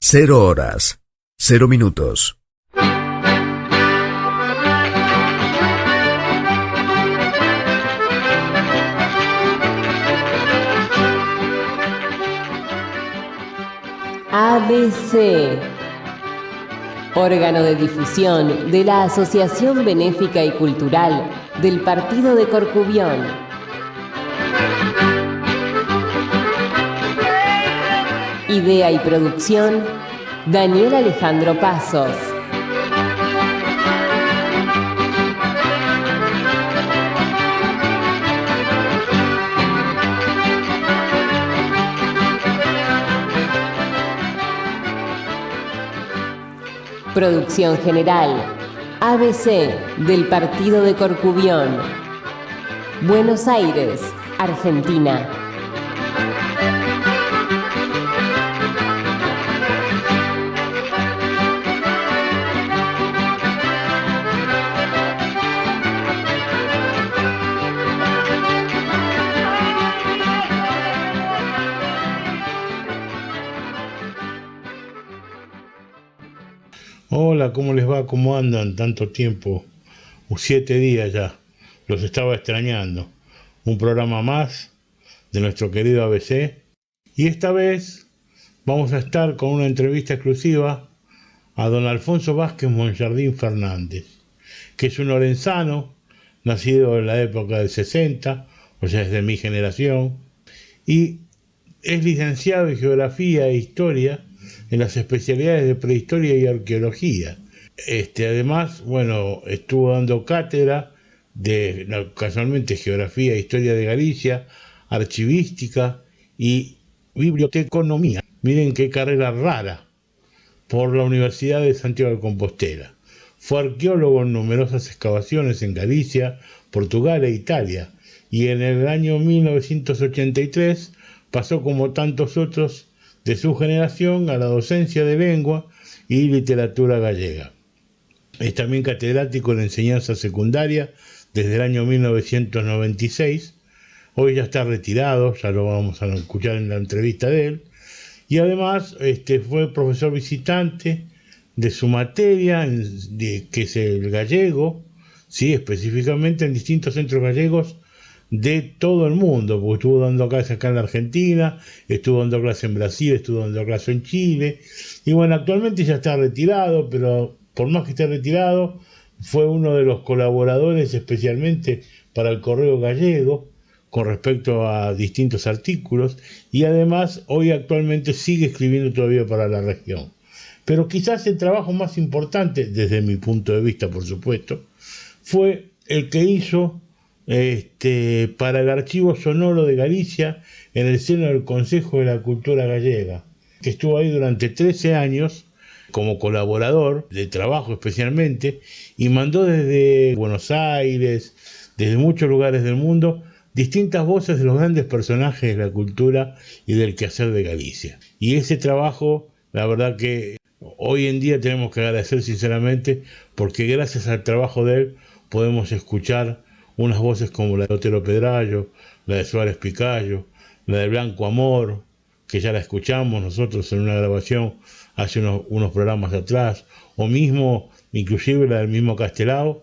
Cero horas, 0 minutos. ABC, órgano de difusión de la Asociación Benéfica y Cultural del Partido de Corcubión. Idea y producción, Daniel Alejandro Pasos. Producción general, ABC del Partido de Corcubión. Buenos Aires, Argentina. Hola, ¿cómo les va? ¿Cómo andan? Tanto tiempo, 7 días ya, los estaba extrañando. Un programa más de nuestro querido ABC y esta vez vamos a estar con una entrevista exclusiva a don Alfonso Vázquez Monjardín Fernández, que es un orensano, nacido en la época del 60, o sea, es de mi generación, y es licenciado en Geografía e Historia en las especialidades de Prehistoria y Arqueología. Además, estuvo dando cátedra de, casualmente, Geografía e Historia de Galicia, Archivística y Biblioteconomía. Miren qué carrera rara, por la Universidad de Santiago de Compostela. Fue arqueólogo en numerosas excavaciones en Galicia, Portugal e Italia, y en el año 1983 pasó, como tantos otros de su generación, a la docencia de lengua y literatura gallega. Es también catedrático en enseñanza secundaria desde el año 1996. Hoy ya está retirado, ya lo vamos a escuchar en la entrevista de él. Y además fue profesor visitante de su materia, que es el gallego, sí, específicamente en distintos centros gallegos de todo el mundo, porque estuvo dando clases acá en la Argentina, estuvo dando clases en Brasil, estuvo dando clases en Chile, y actualmente ya está retirado, pero por más que esté retirado, fue uno de los colaboradores especialmente para el Correo Gallego, con respecto a distintos artículos, y además hoy actualmente sigue escribiendo todavía para la región. Pero quizás el trabajo más importante, desde mi punto de vista por supuesto, fue el que hizo para el Archivo Sonoro de Galicia en el seno del Consejo de la Cultura Gallega, que estuvo ahí durante 13 años como colaborador de trabajo especialmente, y mandó desde Buenos Aires, desde muchos lugares del mundo, distintas voces de los grandes personajes de la cultura y del quehacer de Galicia. Y ese trabajo, la verdad que hoy en día tenemos que agradecer sinceramente, porque gracias al trabajo de él podemos escuchar unas voces como la de Otero Pedrallo, la de Suárez Picayo, la de Blanco Amor, que ya la escuchamos nosotros en una grabación hace unos programas atrás, o mismo, inclusive la del mismo Castelao,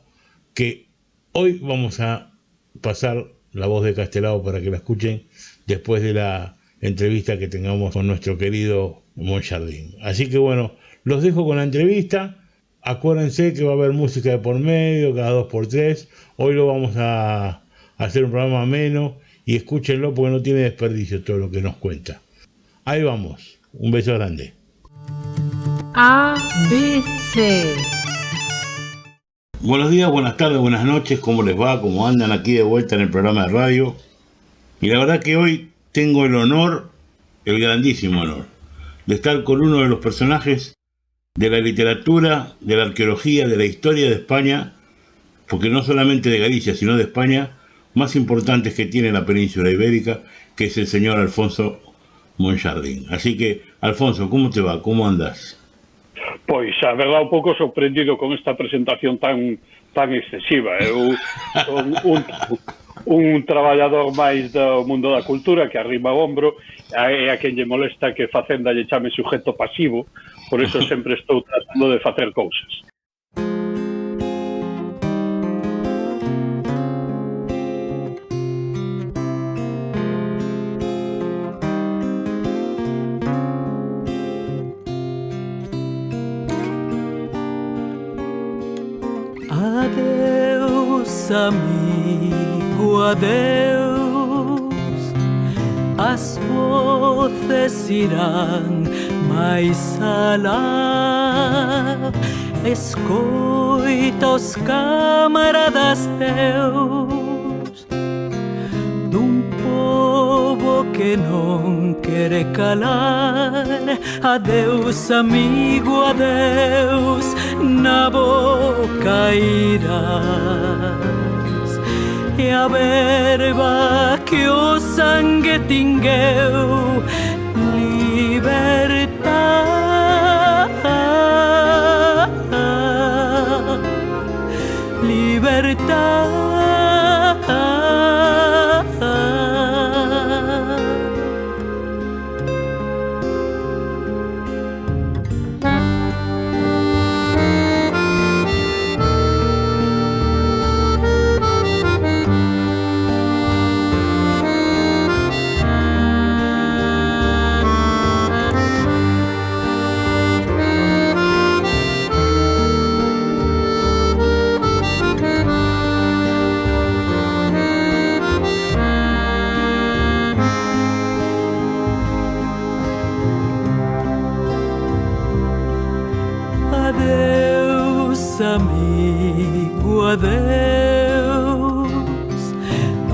que hoy vamos a pasar la voz de Castelao para que la escuchen después de la entrevista que tengamos con nuestro querido Monjardín. Así que los dejo con la entrevista. Acuérdense que va a haber música de por medio, cada 2x3. Hoy lo vamos a hacer un programa ameno y escúchenlo porque no tiene desperdicio todo lo que nos cuenta. Ahí vamos. Un beso grande. ABC. Buenos días, buenas tardes, buenas noches. ¿Cómo les va? ¿Cómo andan? Aquí de vuelta en el programa de radio. Y la verdad que hoy tengo el honor, el grandísimo honor, de estar con uno de los personajes de la literatura, de la arqueología, de la historia de España, porque no solamente de Galicia, sino de España, más importantes que tiene la península ibérica, que es el señor Alfonso Monjardín. Así que, Alfonso, ¿cómo te va? ¿Cómo andas? Pois, a verdade, un pouco sorprendido con esta presentación tan excesiva. Eu son un traballador máis do mundo da cultura que arriba o ombro, e a quen lle molesta que Facenda lle chame sujeto pasivo, por eso sempre estou tratando de facer cousas. Adeus, amigo, adeus. As voces irán máis alá. Escoita os camaradas teus dun pobo que non quere calar. Adeus, amigo, adeus, na boca irás, e a verba que o sangue tingueu libertad, libertad. Amigo, adeus.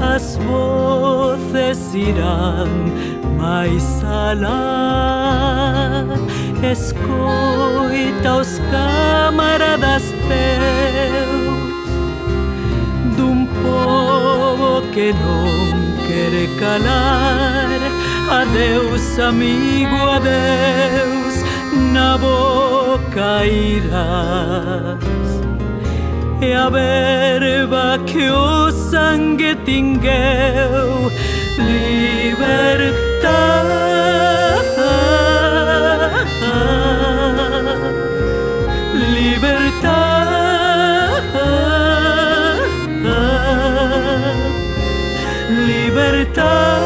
As voces irán máis alá. Escoita os camaradas teus dun pobo que non quere calar. Adeus, amigo, adeus, na boca irás, e a verba que o sangue tingueu libertad, libertad, libertad,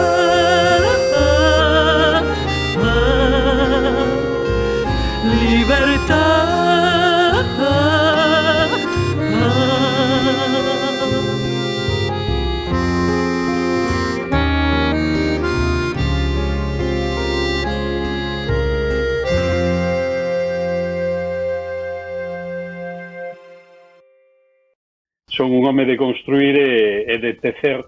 libertad. Son un home de construir e de tecer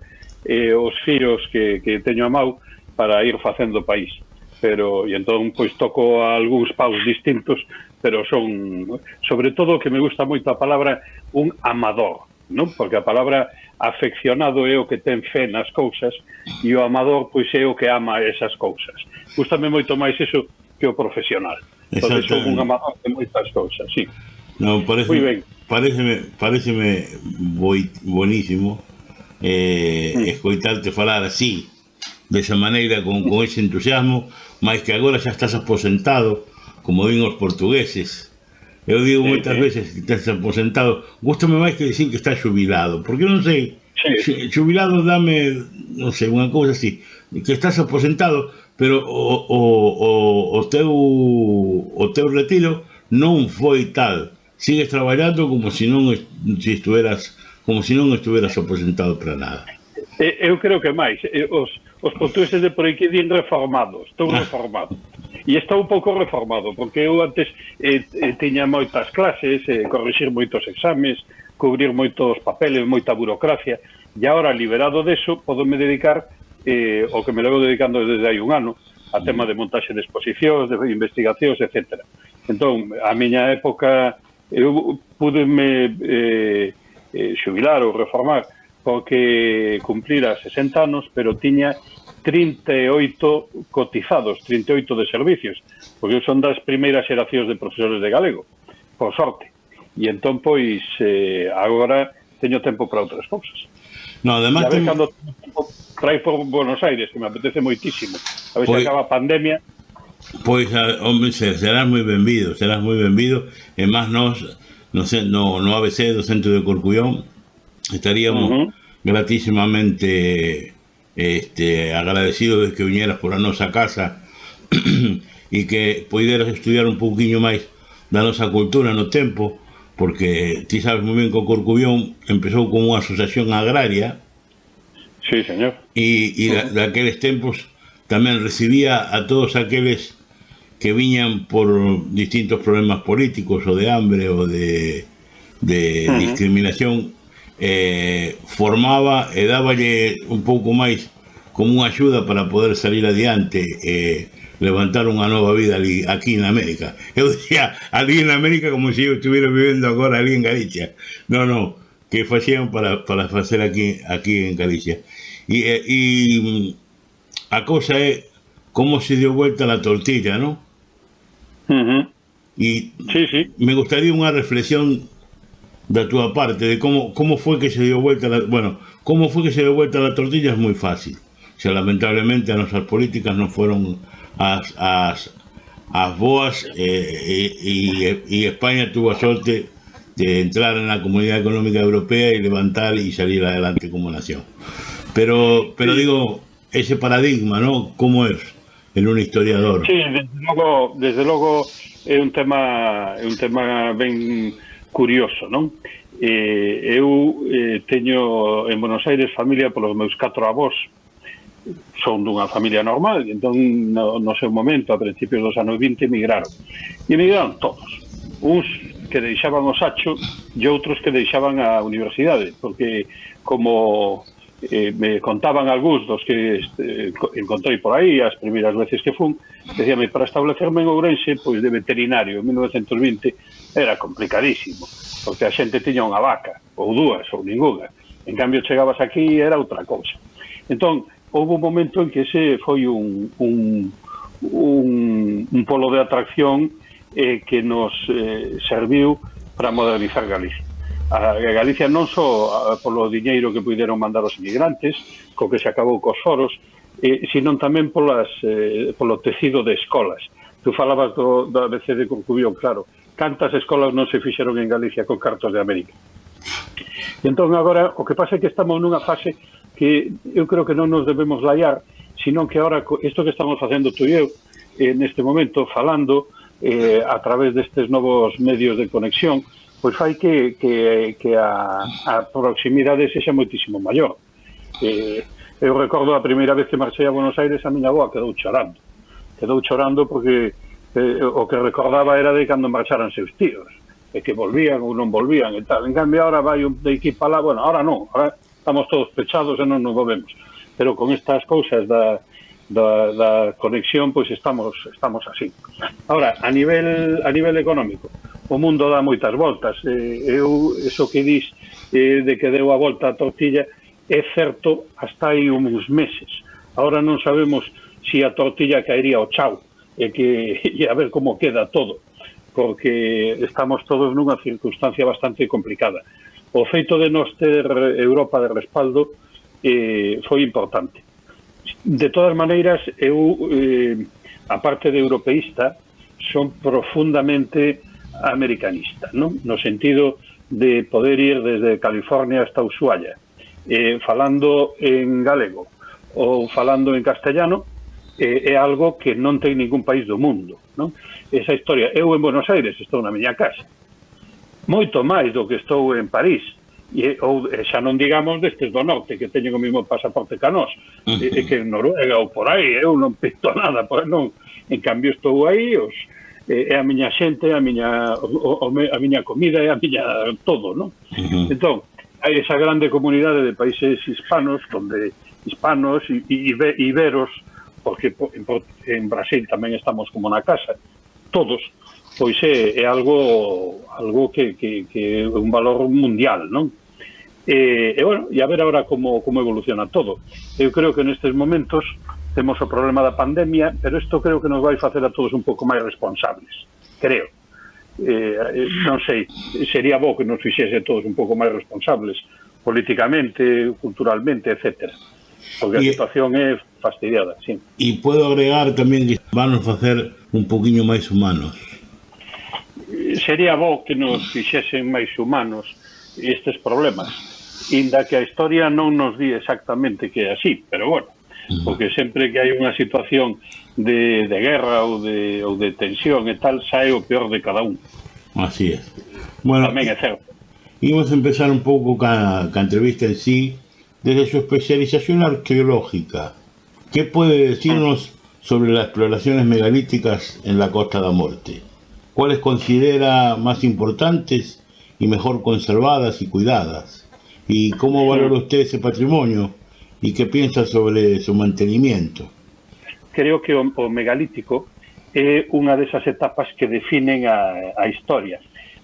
os fios que teño a mau para ir facendo país. Pero, e entón, pois, toco algúns paus distintos, pero son, sobre todo, que me gusta moito a palabra, un amador, non? Porque a palabra afeccionado é o que ten fe nas cousas e o amador, pois, é o que ama esas cousas. Gústame moito máis iso que o profesional. Entón, son un amador de moitas cousas, sí. No, pareceme buenísimo escoitarte falar así, desa maneira, con ese entusiasmo, máis que agora xa estás aposentado, como din os portugueses. Eu digo moitas veces que estás aposentado, gústame máis que dicir que estás xubilado, porque non sei, xubilado dame, non sei, unha cousa así, que estás aposentado, pero o teu retiro non foi tal. Sigues traballando como se non estuveras aposentado para nada. Eu creo que máis. Os portugueses de por aquí din reformado. Estou reformado. E estou un pouco reformado, porque eu antes tiña moitas clases, corrixir moitos exames, cubrir moitos papeles, moita burocracia, e agora, liberado deso, podome dedicar o que me levo dedicando desde hai un ano, a tema de montaxe de exposicións, de investigacións, etc. Entón, a miña época, eu pudeme xubilar ou reformar porque cumplira 60 anos, pero tiña 38 cotizados, 38 de servicios, porque son das primeiras xeracións de profesores de galego, por sorte. E entón, pois, agora teño tempo para outras cousas. No, además, a ver cando trae por Buenos Aires, que me apetece moitísimo. A ver se acaba a pandemia. Pois, hombre, serás moi benvido. E máis no ABC do centro de Corcubión estaríamos gratísimamente agradecidos de que viñeras por a nosa casa e que poideras estudiar un pouquiño máis da nosa cultura no tempo, porque ti sabes moi ben que o Corcubión empezou como unha asociación agraria. Sí, señor. E daqueles tempos tamén recibía a todos aqueles que viñan por distintos problemas políticos ou de hambre ou de discriminación, formaba e dáballe un pouco máis como unha axuda para poder salir adiante e levantar unha nova vida aquí en América. Eu dicía ali en América como se eu estuviera vivendo agora ali en Galicia. No, que facían para facer aquí en Galicia. E a cosa é como se deu vuelta la tortilla, ¿no? Y sí. Me gustaría unha reflexión da túa parte de como foi que se deu vuelta como foi que se deu vuelta la tortilla. É moi fácil. O sea, lamentablemente as nosas políticas non foron as boas, e España tuvo a sorte de entrar en la Comunidad Económica Europea y levantar y salir adelante como nación. Pero digo, ese paradigma, ¿no? ¿Cómo es en un historiador? Sí, desde logo é un tema ben curioso, non? Eu teño en Buenos Aires familia polos meus 4 avós. Son dunha familia normal, e entón no seu momento, a principios dos anos 20, emigraron. E emigraron todos. Uns que deixaban o sacho e outros que deixaban a universidade, porque como me contaban algúns dos que encontrei por aí as primeiras veces que fun, decíame, para establecerme en Ourense, pois de veterinario en 1920 era complicadísimo, porque a xente tiña unha vaca, ou dúas, ou ninguna. En cambio, chegabas aquí e era outra cousa. Entón, houve un momento en que ese foi un polo de atracción que nos serviu para modernizar Galicia. A Galicia non só polo diñeiro que puideron mandar os inmigrantes, co que se acabou cos foros, sino tamén polo tecido de escolas. Tu falabas do ABC de Corcubión, claro. Cantas escolas non se fixeron en Galicia con cartos de América? E entón agora, o que pasa é que estamos nunha fase que eu creo que non nos debemos laiar, sino que ahora, isto que estamos facendo tú e eu, neste momento, falando a través destes novos medios de conexión, pois fai que a proximidade sexa moitísimo maior. Eu recordo a primeira vez que marchei a Buenos Aires, a miña avoa quedou chorando porque o que recordaba era de cando marcharan seus tíos, e que volvían ou non volvían e tal. En cambio, ahora vai de aquí para lá, bueno, ahora non, ahora estamos todos pechados e non nos movemos. Pero con estas cousas da conexión, pois estamos así. Ahora, a nivel económico, o mundo dá moitas voltas. Eso que dis de que deu a volta a tortilla é certo hasta hai uns meses. Ahora non sabemos se a tortilla caería ao chao e a ver como queda todo, porque estamos todos nunha circunstancia bastante complicada. O feito de nos ter Europa de respaldo foi importante. De todas maneiras, eu, a parte de europeísta, son profundamente americanista, non? No sentido de poder ir desde California hasta Ushuaia, falando en galego ou falando en castellano, é algo que non ten ningún país do mundo, non? Esa historia, eu en Buenos Aires estou na miña casa, moito máis do que estou en París, ou xa non digamos destes do norte que teñen o mesmo pasaporte que a nós, que en Noruega ou por aí, eu non pinto nada, non. En cambio estou aí, é a miña xente, a miña comida, é a miña todo, non? Entón, hai esa grande comunidade de países hispanos, hispanos e iberos, porque en Brasil tamén estamos como na casa, todos, pois é algo que é un valor mundial, non? bueno, e a ver agora como evoluciona todo. Eu creo que nestes momentos temos o problema da pandemia, pero isto creo que nos vai facer a todos un pouco máis responsables, creo. Non sei, sería bo que nos fixese todos un pouco máis responsables políticamente, culturalmente, etcétera. Porque a situación é fastidiada, sí. E podo agregar tamén que van a facer un poquinho máis humanos. Sería bo que nos fixesen máis humanos estes problemas, inda que a historia non nos di exactamente que é así, pero bueno, porque sempre que hai unha situación de guerra ou de tensión e tal, sae o peor de cada un. Así es. Bueno, tamén é certo. Vamos a empezar un pouco ca entrevista en sí, desde su especialización arqueológica. ¿Qué puede decirnos sobre las exploraciones megalíticas en la Costa da Morte? ¿Cuáles considera más importantes y mejor conservadas y cuidadas? ¿Y cómo valora usted ese patrimonio? ¿Y qué piensa sobre su mantenimiento? Creo que o megalítico é unha desas etapas que definen a historia.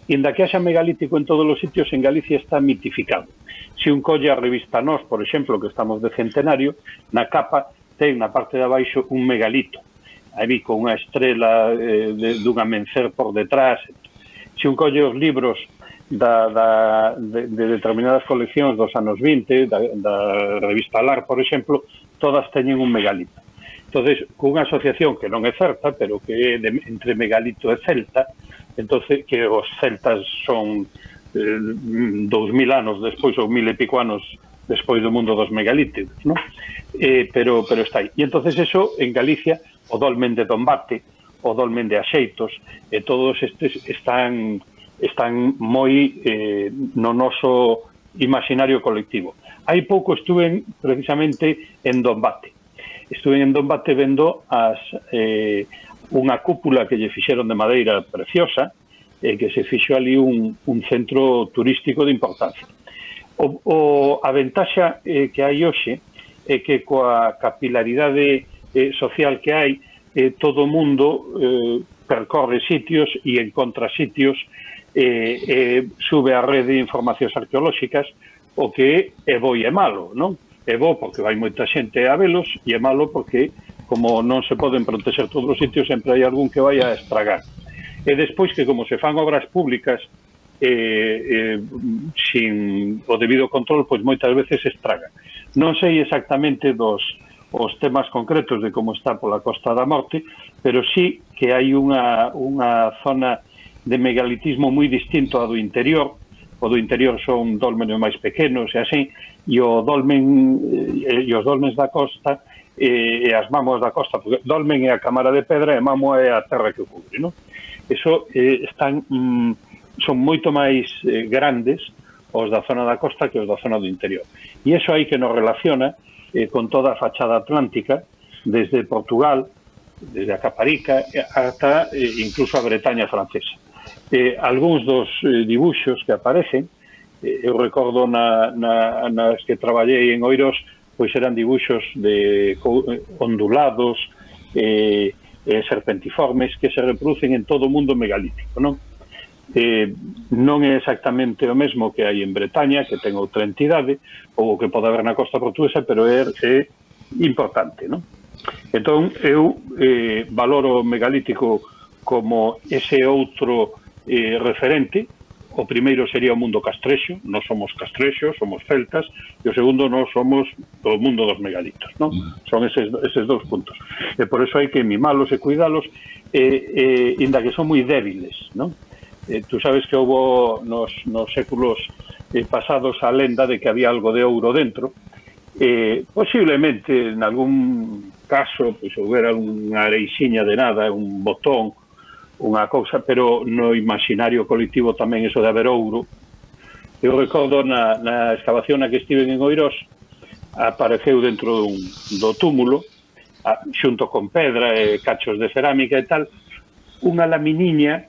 Inda que haxa megalítico en todos os sitios, en Galicia está mitificado. Se un colle a revista Nós, por exemplo, que estamos de centenario, na capa ten na parte de abaixo un megalito. Aí con unha estrela dun amencer por detrás. Se un colle os libros de determinadas coleccións dos anos 20, da revista Lar, por exemplo, todas teñen un megalito. Entonces, cunha asociación que non é certa, pero que é entre megalito e celta, entonces que os celtas son 2000 anos despois ou 1000 e pico anos despois do mundo dos megalíticos, ¿no? Pero está aí. E entonces eso en Galicia, o dolmen de Dombate, o dolmen de Axeitos, todos estes están moi no noso imaginario colectivo. Hai pouco estuve precisamente en Dombate. Estuve en Dombate vendo unha cúpula que lle fixeron de madeira preciosa, que se fixo ali un centro turístico de importancia. A ventaxa que hai hoxe é que coa capilaridade social que hai, todo o mundo percorre sitios e encontra sitios, sube a rede de informacións arqueolóxicas, o que é bo e é malo, non? É bo porque vai moita xente a velos e é malo porque, como non se poden protexer todos os sitios, sempre hai algún que vai a estragar. E despois que, como se fan obras públicas sin o debido control, pois moitas veces se estraga. Non sei exactamente os temas concretos de como está pola Costa da Morte, pero sí que hai unha zona de megalitismo moi distinto ao do interior. O do interior son dólmenes máis pequenos e así, e os dólmenes da costa e as mámoas da costa, porque dolmen é a cámara de pedra e mámoa é a terra que o cubre, non? Eso son moito máis grandes os da zona da costa que os da zona do interior. E iso aí que nos relaciona con toda a fachada atlántica, desde Portugal, desde a Caparica, ata incluso a Bretaña francesa. Algúns dos dibuxos que aparecen, eu recordo nas que traballei en Oirós, pois eran dibuxos de ondulados, serpentiformes, que se reproducen en todo o mundo megalítico, non? Non é exactamente o mesmo que hai en Bretaña, que ten outra entidade, ou o que pode haber na costa portuguesa, pero é importante, non? Entón, eu valoro o megalítico como ese outro referente. O primeiro sería o mundo castrexo, non somos castrexos, somos celtas, e o segundo non somos o mundo dos megalitos, non? Son eses dous puntos. E por eso hai que mimalos e cuidalos, inda que son moi débiles, non? Tú sabes que houve nos séculos pasados a lenda de que había algo de ouro dentro. Posiblemente, en algún caso, pois houbera unha areixiña de nada, un botón, unha cousa, pero no imaginario colectivo tamén eso de haber ouro. Eu recordo na excavación na que estive en Oirós, apareceu dentro do túmulo, xunto con pedra e cachos de cerámica e tal, unha laminiña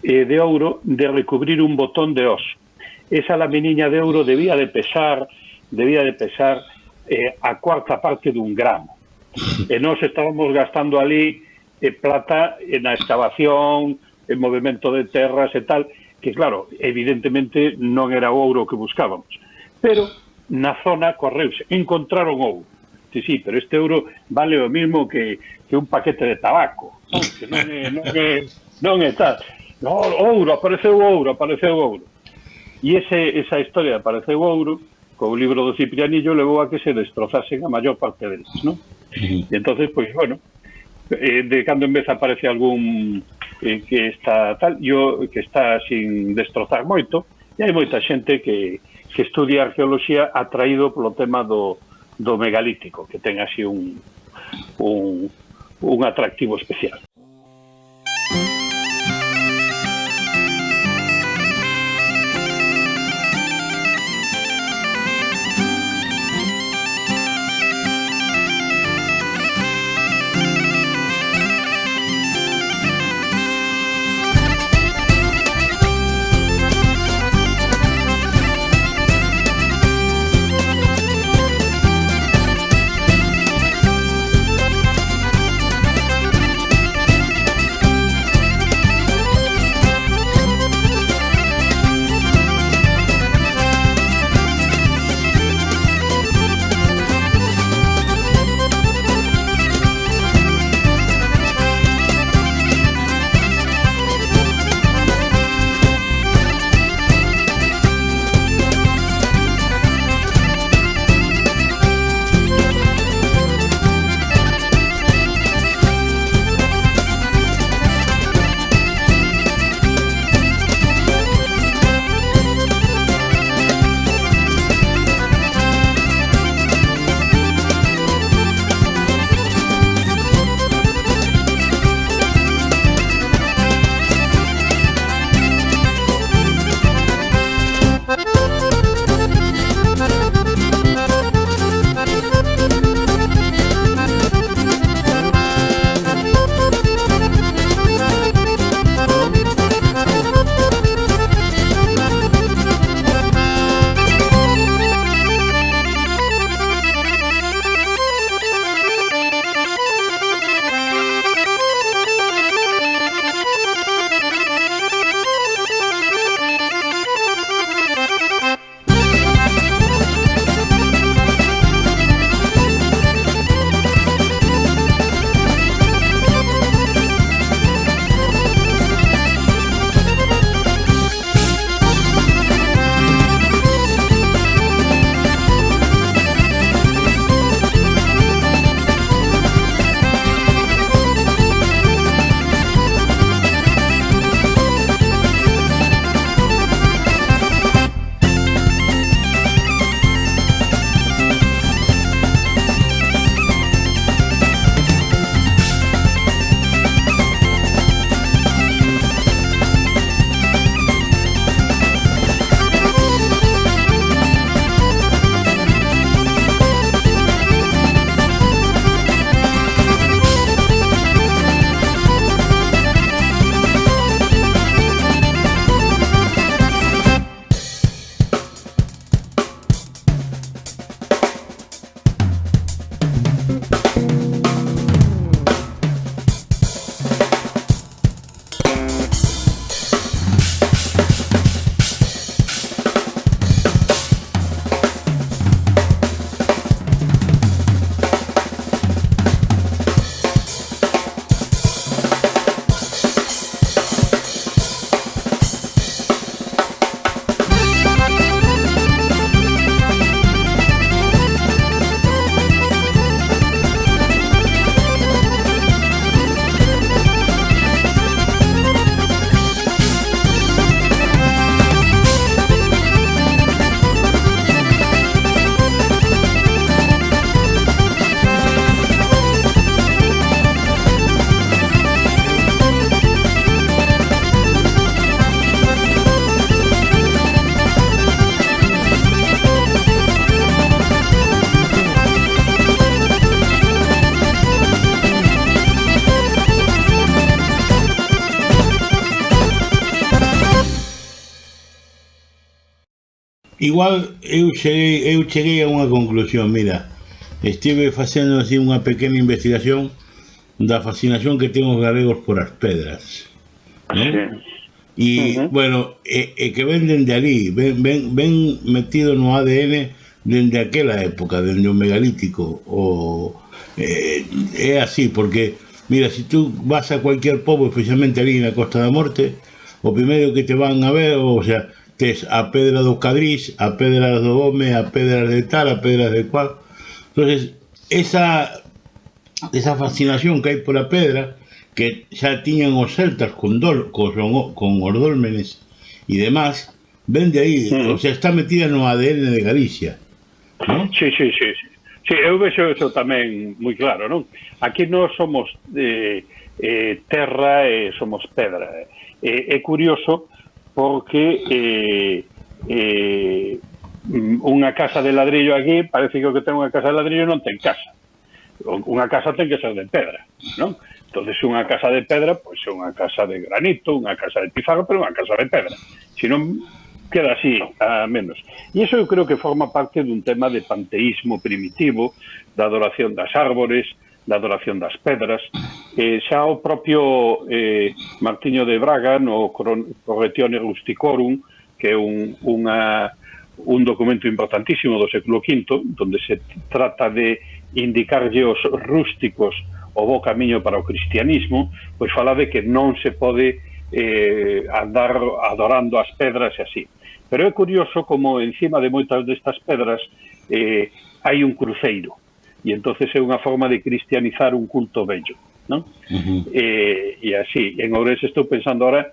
de ouro de recubrir un botón de oso. Esa laminiña de ouro debía de pesar a cuarta parte dun gramo. E nós estábamos gastando ali plata na excavación, en movimento de terras e tal, que claro, evidentemente non era o ouro que buscábamos. pero na zona correuse, encontraron ouro. Sí, pero este ouro vale o mismo que un paquete de tabaco, non? Que non é tal. Ouro, apareceu ouro. E esa historia de apareceu ouro, co libro do Ciprianillo, levou a que se destrozasen a maior parte deles, non? E entonces, pois, bueno, de cando en vez aparece algún que está tal, que está sin destrozar moito, e hai moita xente que estudia arqueoloxía atraído polo tema do megalítico, que ten así un atractivo especial. Igual eu cheguei a unha conclusión, mira, estive facendo así unha pequena investigación da fascinación que ten os galegos por as pedras, non? E, bueno, que venden de ali, ven metido no ADN dende aquela época, dende o megalítico, é así, porque, mira, se tú vas a cualquier pobo, especialmente ali na Costa da Morte, o primeiro que te van a ver, o sea, tes a pedra do Cadrís, a pedra do Home, a pedra de tal, a pedra de cual. Entonces, esa fascinación que hai pola pedra, que xa tiñan os celtas con os dólmenes e demás, ven de aí, o sea, está metida no ADN de Galicia, ¿no? Sí, eu vexo eso tamén moi claro, non? Aquí nós somos terra e somos pedra. É curioso porque unha casa de ladrillo aquí, parece que o que ten unha casa de ladrillo non ten casa. Unha casa ten que ser de pedra, non? Entonces, unha casa de pedra, pois é unha casa de granito, unha casa de pizarro, pero unha casa de pedra. Se non, queda así, a menos. E iso eu creo que forma parte dun tema de panteísmo primitivo, da adoración das árbores, da adoración das pedras. Xa o propio Martiño de Braga, no Corretione Rusticorum, que é un documento importantísimo do século V, onde se trata de indicarlle aos rústicos o bo camiño para o cristianismo, pois fala de que non se pode andar adorando as pedras e así. Pero é curioso como encima de moitas destas pedras hai un cruceiro, e entonces é unha forma de cristianizar un culto bello, non? E así, en Ourense estou pensando ahora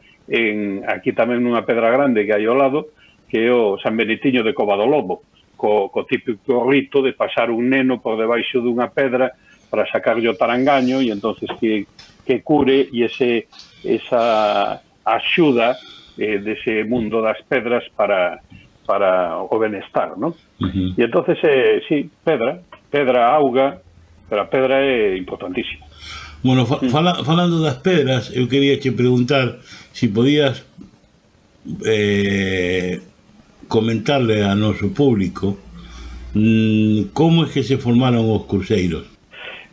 aquí tamén nunha pedra grande que hai ao lado, que é o San Benitiño de Cova do Lobo, co típico rito de pasar un neno por debaixo dunha pedra para sacarlle o tarangaño e entonces que cure e esa axuda dese mundo das pedras para o benestar, non? E entonces, sí, pedra, auga, pero a pedra é importantísima. Bueno, falando das pedras, eu quería che preguntar se podías comentarle a noso público como é que se formaron os cruceiros.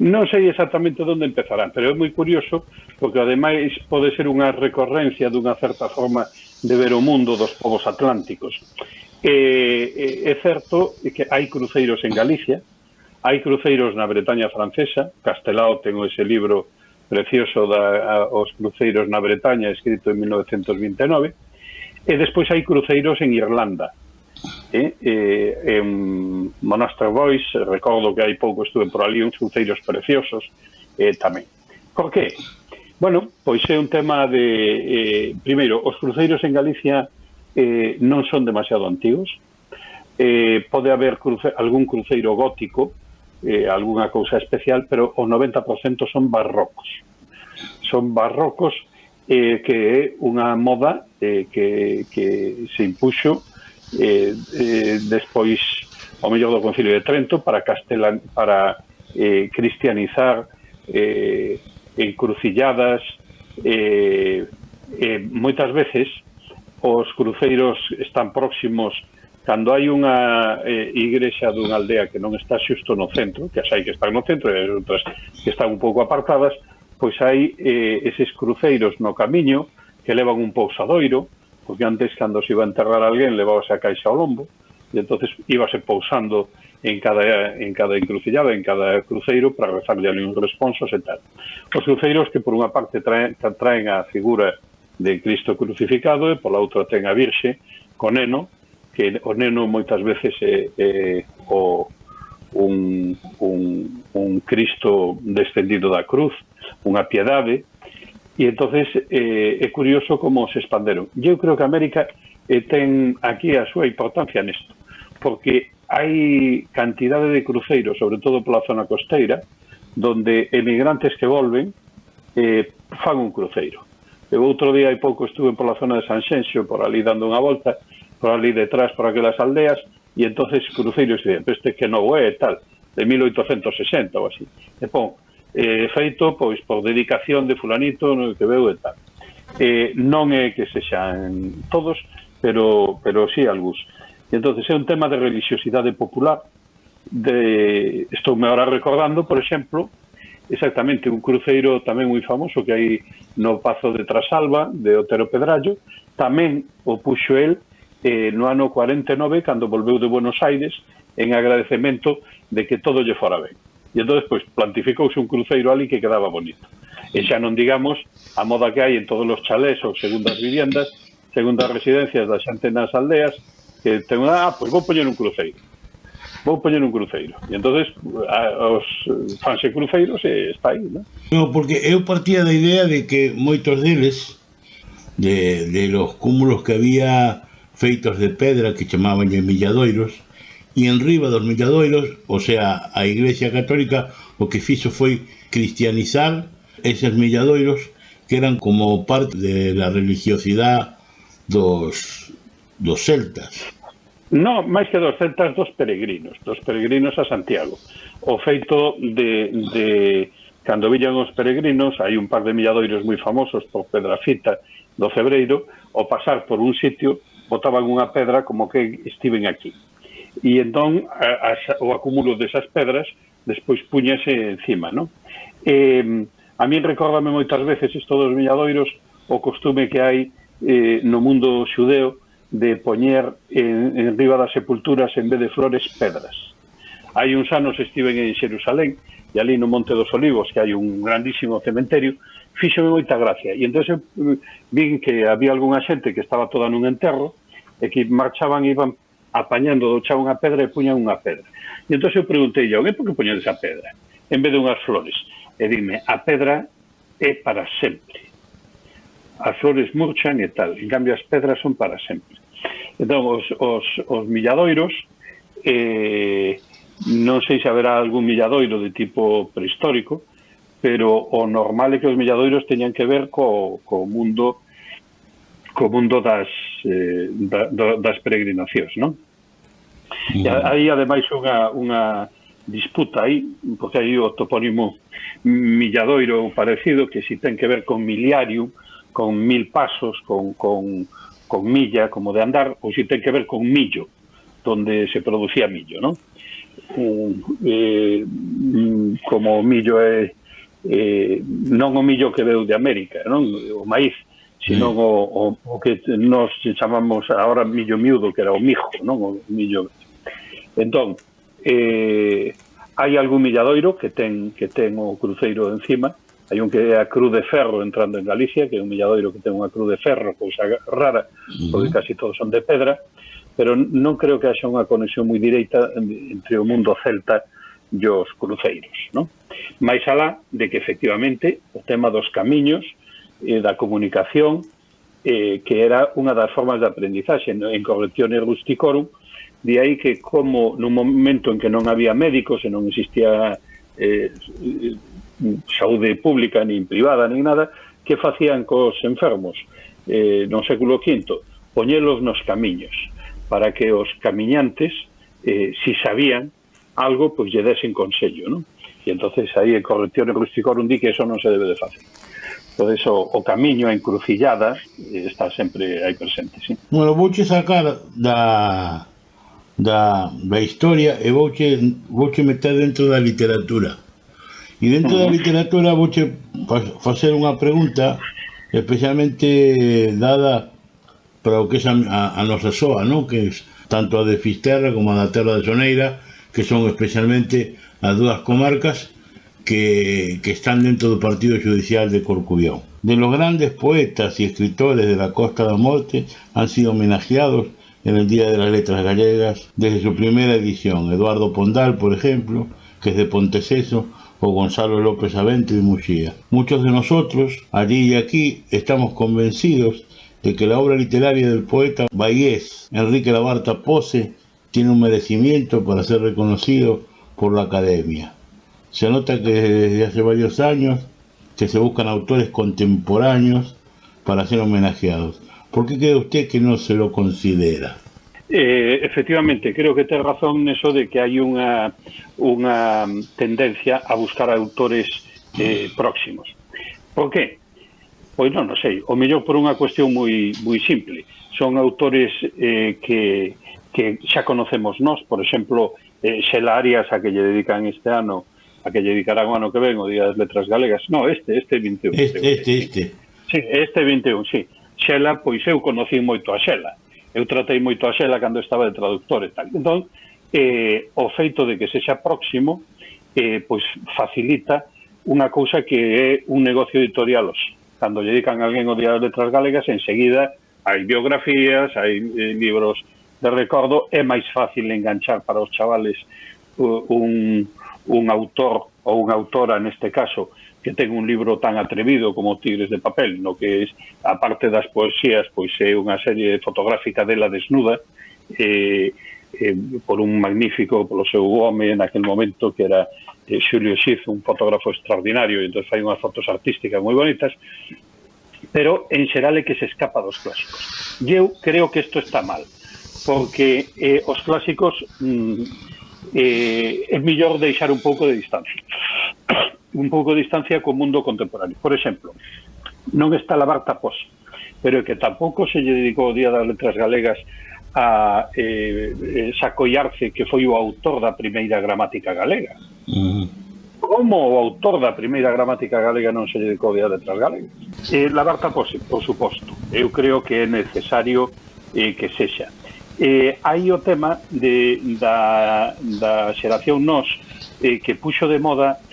Non sei exactamente onde empezarán, pero é moi curioso porque ademais pode ser unha recorrencia dunha certa forma de ver o mundo dos povos atlánticos. É certo que hai cruceiros en Galicia, hai cruceiros na Bretaña francesa, Castelao ten ese libro precioso os cruceiros na Bretaña, escrito en 1929, e despois hai cruceiros en Irlanda. En Monaster Boys, recordo que hai pouco estuve por ali, uns cruceiros preciosos tamén. Por que? Bueno, pois é un tema de primeiro, os cruceiros en Galicia non son demasiado antigos, pode haber algún cruceiro gótico, algunha cousa especial, pero o 90% son barrocos que é unha moda que se impuxo despois ao mellor do Concilio de Trento para cristianizar encrucilladas, moitas veces os cruceiros están próximos cando hai unha igrexa dunha aldea que non está xusto no centro, que as hai que están no centro e outras que están un pouco apartadas, pois hai eses cruceiros no camiño que levan un pousadoiro, porque antes, cando se iba a enterrar alguén, levábase a caixa ao lombo, e entonces íbase pousando en cada encrucillada, en cada cruceiro, para rezarlle ali uns responsos e tal. Os cruceiros que, por unha parte, traen a figura de Cristo crucificado, e pola outra ten a Virxe, co neno, que o neno moitas veces é un Cristo descendido da cruz, unha piedade. E entonces é curioso como se expanderon. Eu creo que América ten aquí a súa importancia nesto, porque hai cantidade de cruceiros, sobre todo pola zona costeira, donde emigrantes que volven fan un cruceiro. Eu outro día hai pouco estuve pola zona de Sanxenxo, por ali dando unha volta, por ali detrás, por aquelas aldeas, e entonces cruceiros dicen, este que non é tal, de 1860 ou así. E pon, feito pois por dedicación de fulanito no que veu e tal. Non é que sexan todos, pero sí algúns. E entonces é un tema de religiosidade popular. Estoume ahora recordando, por exemplo, exactamente un cruceiro tamén moi famoso que hai no Pazo de Trasalba, de Otero Pedrallo, tamén o puxo el no ano 49, cando volveu de Buenos Aires, en agradecemento de que todo lle fora ben. E entón, pois, plantificouse un cruceiro ali que quedaba bonito. E xa non digamos a moda que hai en todos os chalés ou segundas viviendas, segundas residencias da xente nas aldeas, que ten pois vou poñer un cruceiro. E entonces os fans de cruceiros está aí, non? No, porque eu partía da idea de que moitos deles, de los cúmulos que había feitos de pedra que chamaban milladoiros, e enriba dos milladoiros, o sea, a Iglesia Católica o que fixo foi cristianizar eses milladoiros que eran como parte de la religiosidade dos celtas. Non, máis que dos celtas, dos peregrinos a Santiago. O feito de cando villan os peregrinos, hai un par de milladoiros moi famosos por Pedrafita do Cebreiro, ao pasar por un sitio, botaban unha pedra como que estiven aquí. E entón, o acúmulo desas pedras, despois puñase encima, non? A min recórdame moitas veces isto dos milladoiros, o costume que hai no mundo xudeo, de poñer en riba das sepulturas, en vez de flores, pedras. Hai uns anos estiven en Xerusalén, e ali no Monte dos Olivos, que hai un grandísimo cementerio, fíxome moita gracia. E entón vin que había algunha xente que estaba toda nun enterro, e que marchaban e iban apañando do chão unha pedra e puñan unha pedra. E entón eu preguntei eu, por que poñen esa pedra? En vez de unhas flores. E dime, a pedra é para sempre. As flores murchan e tal, en cambio as pedras son para sempre. Entón, os milladoiros, non sei se haberá algún milladoiro de tipo prehistórico, pero o normal é que os milladoiros teñan que ver co mundo das peregrinacións, non? E hai ademais unha disputa aí, porque hai o topónimo milladoiro parecido, que si ten que ver con miliarium, con 1000 pasos, con milla, como de andar, ou si ten que ver con millo, donde se producía millo, non? Como o millo é non o millo que veu de América, non? O maíz, sino o que nos chamamos agora millo miúdo, que era o mijo, non? O millo. Entón, hai algún milladoiro que ten o cruceiro encima. Hai un que é a Cruz de Ferro entrando en Galicia, que é un milladoiro que ten unha cruz de ferro, cousa rara, porque casi todos son de pedra, pero non creo que haxa unha conexión moi directa entre o mundo celta e os cruceiros, non? Mais alá de que efectivamente o tema dos camiños, da comunicación, que era unha das formas de aprendizaxe en Correctione Rusticorum, de aí que como nun momento en que non había médicos e non existía saúde pública, nin privada, nin nada, que facían cos enfermos no século V? Poñelos nos camiños, para que os camiñantes, si sabían algo, pois lle desen consello, non? E entonces aí en Correctione Rusticorum di que eso non se debe de facer. Entonces o camiño, a encrucillada, está sempre aí presente, sí. Bueno, vouche sacar da historia e vouche meter dentro da literatura. E dentro da literatura vouche facer unha pregunta especialmente dada para o que é a nosa soa, non? Que é tanto a de Fisterra como a da Terra de Soneira, que son especialmente as dúas comarcas que están dentro do partido judicial de Corcubión. De los grandes poetas y escritores de la Costa da Morte han sido homenajeados en el Día de las Letras Gallegas desde su primera edición. Eduardo Pondal, por ejemplo, que es de Ponteceso, o Gonzalo López Avente de Muxía. Muchos de nosotros, allí y aquí, estamos convencidos de que la obra literaria del poeta bayés Enrique Labarta Pose tiene un merecimiento para ser reconocido por la Academia. Se nota que desde hace varios años que se buscan autores contemporáneos para ser homenajeados. ¿Por qué cree usted que no se lo considera? Efectivamente, creo que ten razón neso de que hai unha tendencia a buscar autores próximos. Por qué? Pois non sei, o mellor por unha cuestión moi simple. Son autores que xa conocemos nós, por exemplo, Xela Arias, a que lle dedican este ano a que lle dedicarán o ano que ven o Día das Letras Galegas. No, este 21. Sí, este 21, sí. Xela, pois eu conocí moito a Xela. Eu tratei moito a Xela cando estaba de traductor e tal. Entón, o feito de que sexa próximo, pois facilita unha cousa que é un negocio editorial hoxe. Cando lle dedican a alguén o Día das Letras Galegas, enseguida hai biografías, hai libros de recordo, é máis fácil enganchar para os chavales un autor ou unha autora, neste caso, que ten un libro tan atrevido como Tigres de Papel, no que, a parte das poesías, pois é unha serie fotográfica dela desnuda, por un magnífico, polo seu home naquel momento, que era Xulio Xiz, un fotógrafo extraordinario, e entón fai unhas fotos artísticas moi bonitas, pero en xeral é que se escapa dos clásicos. E eu creo que isto está mal, porque os clásicos é mellor deixar un pouco de distancia. Un pouco de distancia co mundo contemporáneo. Por exemplo, non está Labarta Pose, pero é que tampouco se lle dedicou o Día das Letras Galegas a Sacoiarce, que foi o autor da primeira gramática galega. Como o autor da primeira gramática galega non se lle dedicou o Día das Letras Galegas? Labarta Pose, por suposto. Eu creo que é necesario que sexa. Hai o tema da xeración Nós, que puxo de moda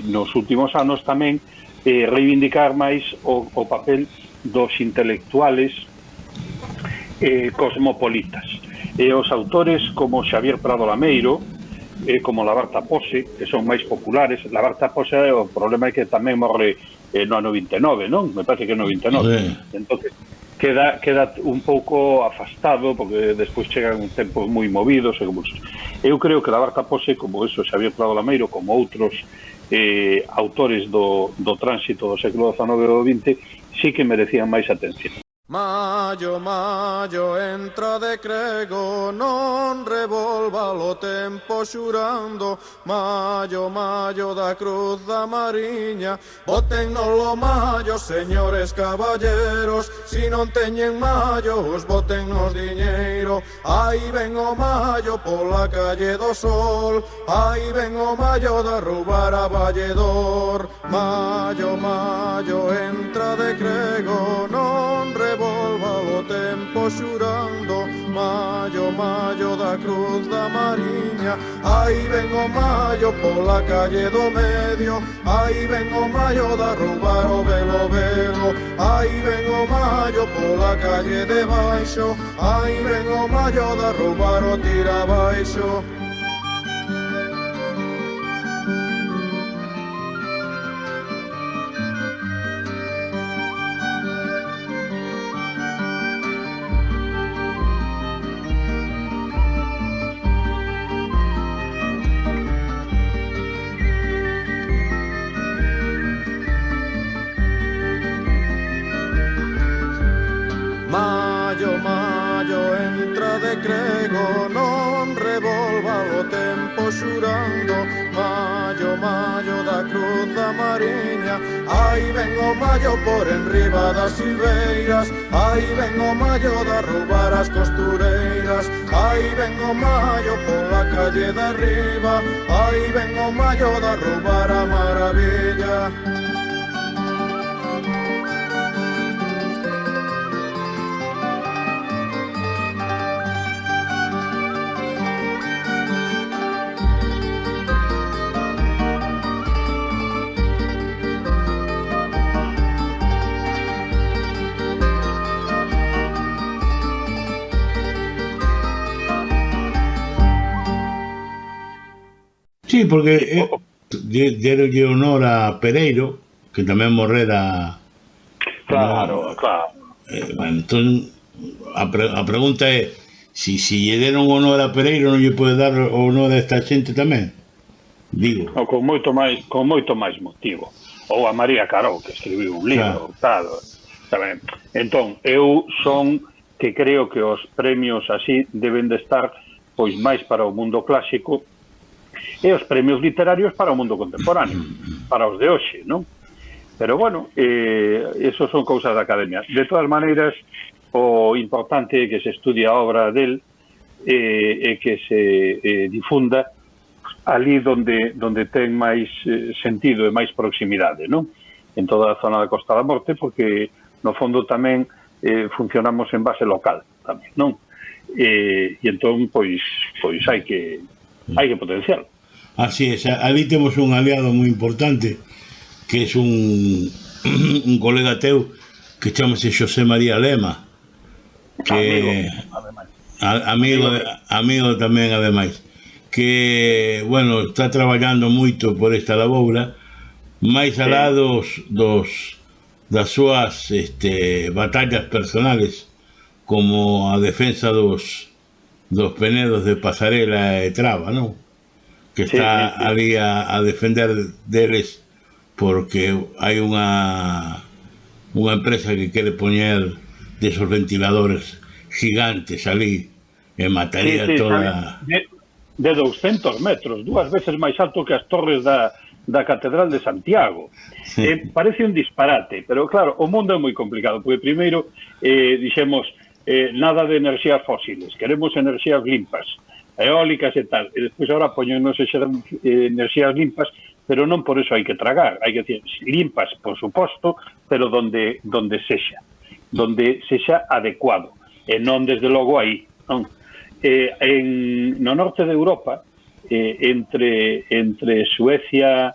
nos últimos anos tamén reivindicar máis o papel dos intelectuales cosmopolitas. Os autores como Xavier Prado Lameiro, como Labarta Pose, que son máis populares. Labarta Pose, o problema é que tamén morre no ano 29, non? Me parece que no 29. Entonces queda un pouco afastado, porque despois chegan tempos moi movidos e convulsos. Eu creo que Labarta Pose, como eso, Xavier Prado Lameiro, como outros autores do tránsito do século XIX ou XX, sí que merecían máis atención. Mayo, mayo, entra de crego, non revolva o tempo xurando. Mayo, mayo da cruz da mariña, bótennos o mayo, señores caballeros. Si non teñen mayos, bótennos diñeiro. Aí ven o mayo pola calle do Sol, aí ven o mayo da roubar a Valledor. Mayo, mayo, entra de crego, non revolva o tempo xurando. Mayo, mayo da cruz da mariña, aí ven o mayo pola calle do medio, aí ven o mayo da roubar o velo velo, aí ven o mayo pola calle de baixo, aí ven o mayo da roubar o tira baixo. Mayo, mayo, entra de crego, non revolva o tempo xurando. Mayo, mayo da cruz da mariña, aí ven o mayo por enriba das silveiras, aí ven o mayo da roubar as costureiras, aí ven o mayo pola calle de arriba, aí ven o mayo da roubar a maravilla. Sí, porque dieronlle honor a Pereiro, que tamén morrera. Claro, claro. Bueno, entón, a pregunta é, si lle deron honor a Pereiro, non lle pode dar honor a esta xente tamén? Digo. O con moito máis motivo. Ou a María Caró, que escribiu un libro, claro. Tamén. Entón, eu son que creo que os premios así deben de estar pois máis para o mundo clásico, e os premios literarios para o mundo contemporáneo, para os de hoxe, non? Pero bueno, eso son cousas da academia. De todas maneiras, o importante é que se estudie a obra del e que se difunda ali donde ten máis sentido e máis proximidade, non? En toda a zona da Costa da Morte, porque no fondo tamén funcionamos en base local tamén, non? E entón, pois hai que potenciarlo. Así es, ali temos un aliado moi importante, que é un colega teu que chamase Xosé María Lema, que amigo tamén ademais, que, bueno, está traballando moito por esta laboura, máis alá das súas batallas personales, como a defensa dos penedos de Pasarela e Traba, non? Que está ali a defender deles, porque hai unha empresa que quere poñer desos ventiladores gigantes ali e mataría toda... De 200 metros, 2 veces máis alto que as torres da Catedral de Santiago. Parece un disparate, pero claro, o mundo é moi complicado, porque primeiro dixemos nada de enerxías fósiles, queremos enerxías limpas, eólicas e tal, e despois agora poñenos enerxías limpas, pero non por eso hai que tragar, hai que decir limpas, por suposto, pero donde sexa adecuado, e non desde logo aí, non? No norte de Europa, entre Suecia,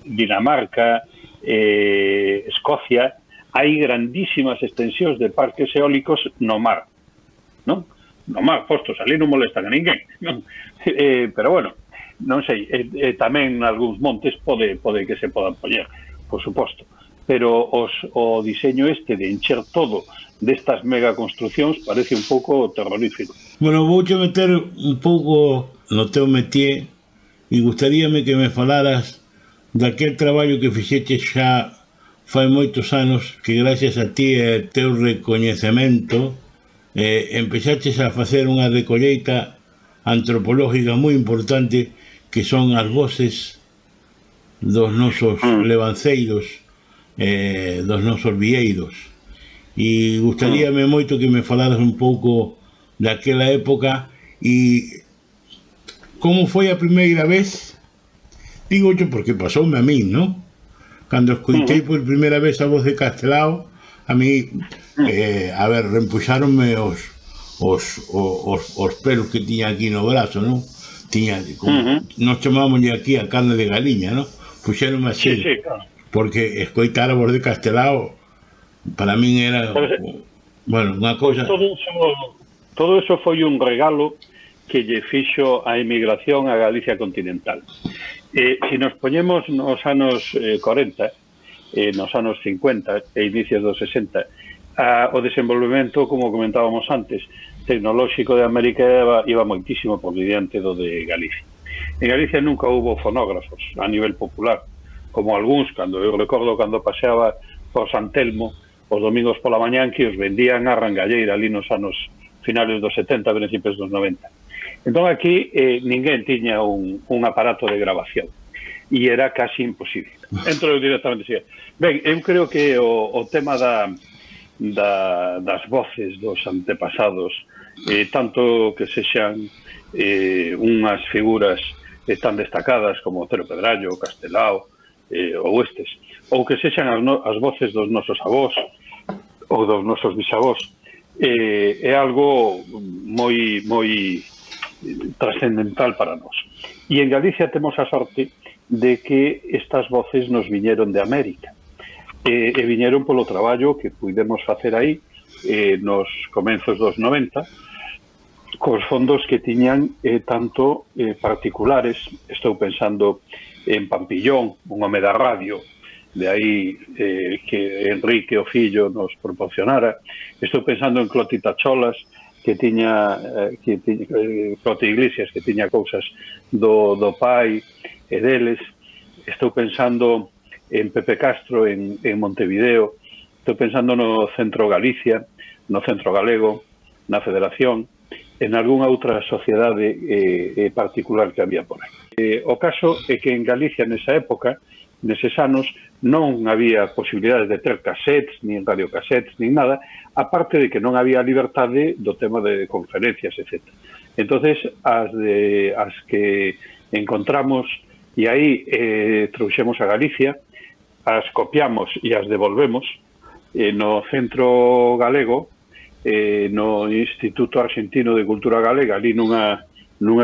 Dinamarca, Escocia, hai grandísimas extensións de parques eólicos no mar, non? No mar, postos, ali non molestan a ninguén, non? Pero bueno, non sei, tamén algúns montes pode que se podan poñer, por suposto, pero o diseño de encher todo destas megaconstruccións parece un pouco terrorífico. Bueno, vouche meter un pouco no teu métier e gustaríame que me falaras daquel traballo que fixeches xa fai moitos anos, que gracias a ti e teu recoñecemento empezaches a facer unha recolleita antropológica moi importante, que son as voces dos nosos levanceiros, dos nosos vieiros, e gustaríame moito que me falaras un pouco daquela época e como foi a primeira vez. Digo yo porque pasoume a min, non? Cando escoitei por primeira vez a voz de Castelao, a mí reempuxáronme os pelos que tiña aquí no brazo, non? Tiña, nos chamámoslle aquí a carne de galiña, non? Puxéronme así, claro. Porque escoitar a voz de Castelao para min era, bueno, unha cousa... Todo eso foi un regalo que lle fixo a emigración a Galicia continental. Se nos poñemos nos anos 40, nos anos 50 e inicios dos 60, o desenvolvemento, como comentábamos antes, tecnolóxico de América iba moitísimo por diante do de Galicia. En Galicia nunca hubo fonógrafos a nivel popular, como algúns, eu recordo cando paseaba por San Telmo os domingos pola mañán, que os vendían a rangalleira ali nos anos finales dos 70, principios dos 90. Entón aquí ninguén tiña un aparato de grabación e era casi imposible. Entro directamente. Ben, eu creo que o tema das voces dos antepasados, tanto que sexan unhas figuras tan destacadas como Otero Pedrallo, Castelao ou estes, ou que sexan as voces dos nosos avós ou dos nosos bisavós, é algo moi trascendental para nós. E en Galicia temos a sorte de que estas voces nos viñeron de América, e viñeron polo traballo que pudemos facer aí nos comenzos dos 90, cos fondos que tiñan tanto particulares. Estou pensando en Pampillón, un home da radio, de aí que Enrique o fillo nos proporcionara. Estou pensando en Cloti Tacholas, que tiña Cloti Iglesias, que tiña cousas do pai e deles. Estou pensando en Pepe Castro en Montevideo. Estou pensando no Centro Galicia, no Centro Galego, na Federación, en algunha outra sociedade particular que había por aí. O caso é que en Galicia nesa época, neses anos, non había posibilidades de ter cassettes, nin radiocassettes, nin nada, aparte de que non había liberdade do tema de conferencias, etc. Entonces, as que encontramos e aí trouxemos a Galicia, as copiamos e as devolvemos no Centro Galego, no Instituto Argentino de Cultura Galega, ali nunha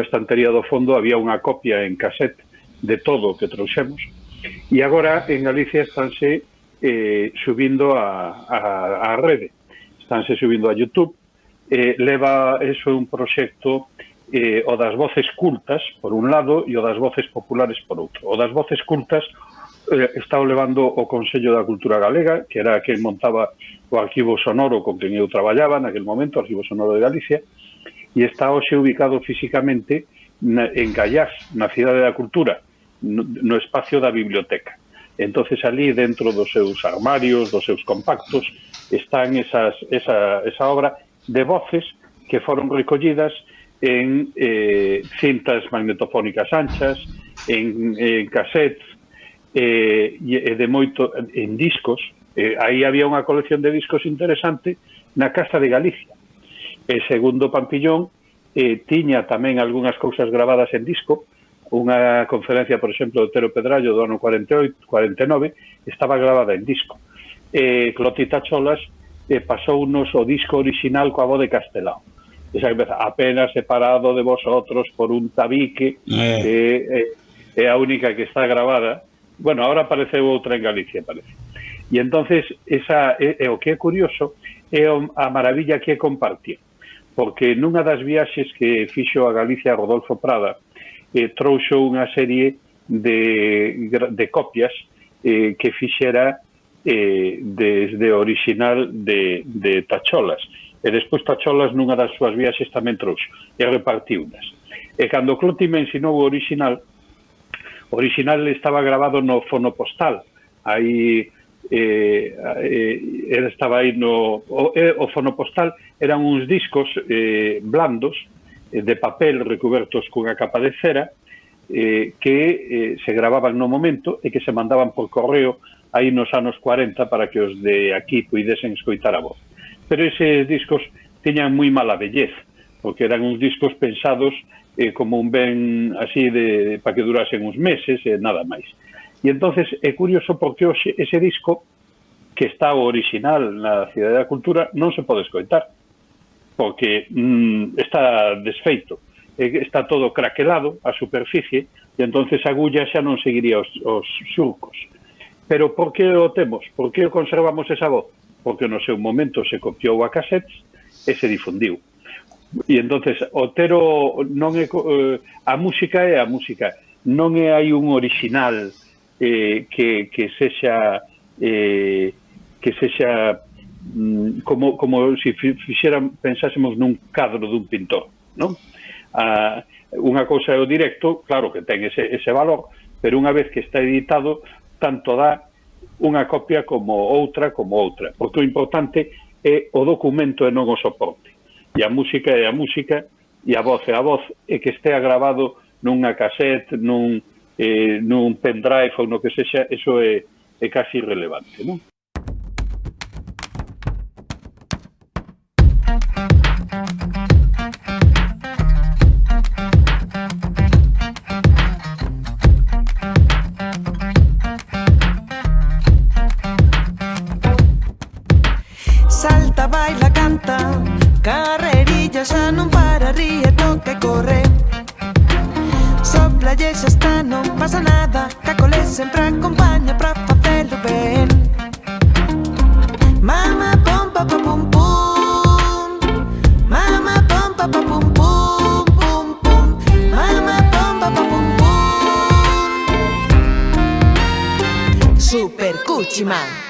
estantería do fondo había unha copia en cassette de todo o que trouxemos, e agora en Galicia estánse subindo a rede, estánse subindo a YouTube. Leva eso un proxecto o das voces cultas por un lado e o das voces populares por outro. O das voces cultas está levando o Consello da Cultura Galega, que era quen montaba o arquivo sonoro con quen eu traballaba naquele momento, o arquivo sonoro de Galicia, e está hoxe ubicado físicamente en Gallás, na Cidade da Cultura, no espacio da biblioteca. Entonces ali dentro dos seus armarios, dos seus compactos, están esa obra de voces que foron recollidas en cintas magnetofónicas anchas, en cassettes, de moito en discos. Aí había unha colección de discos interesante na Casa de Galicia. Segundo Pampillón tiña tamén algunhas cousas grabadas en disco. Unha conferencia, por exemplo, de Otero Pedrallo do ano 48, 49 estaba grabada en disco. Cloti Tacholas pasounos o disco original coa voz de Castelao. Esa que empeza, apenas separado de vosotros por un tabique, é a única que está grabada. Bueno, ahora apareceu outra en Galicia, parece. E entonces, o que é curioso é a maravilla que é compartir. Porque nunha das viaxes que fixo a Galicia Rodolfo Prada, trouxo unha serie de copias que fixera desde o original de Tacholas. E despois Tacholas nunha das súas viaxes tamén trouxo e repartiunas. E cando Cloti me ensinou o original estaba grabado no fonopostal. Aí estaba aí o fonopostal eran uns discos blandos de papel recubertos cunha capa de cera que se gravaban no momento e que se mandaban por correo aí nos anos 40 para que os de aquí puidesen escoitar a voz. Pero eses discos tiñan moi mala bellez, porque eran uns discos pensados como un ben así para que durasen uns meses e nada máis. E entonces é curioso porque hoxe ese disco que está o original na Cidade da Cultura non se pode escoitar, porque está desfeito, está todo craquelado a superficie e entonces a agulla xa non seguiría os xurcos. Pero por que o temos? Por que conservamos esa voz? Porque no seu momento se copiou a cassettes e se difundiu. E entonces Otero non é a música é a música, non é hai un original que sexa como se pensásemos nun cadro dun pintor, non? Unha cousa é o directo, claro que ten ese valor, pero unha vez que está editado tanto dá unha copia como outra, porque o importante é o documento e non o soporte. E a música é a música, e a voz é a voz, e que estea grabado nunha cassette, nun pendrive ou no que sexa, eso é casi irrelevante, non? Salta, baila, canta, carrerilla xa non para, ríe, toca e corre. Sopla e xa está, non pasa nada, Cacolé sempre acompaña pra facelo ben. Mama pom pa pa pum pum, mama pom pa pa pum pum pum pum, mama pom pa pa pum pum. Super Cuchiman.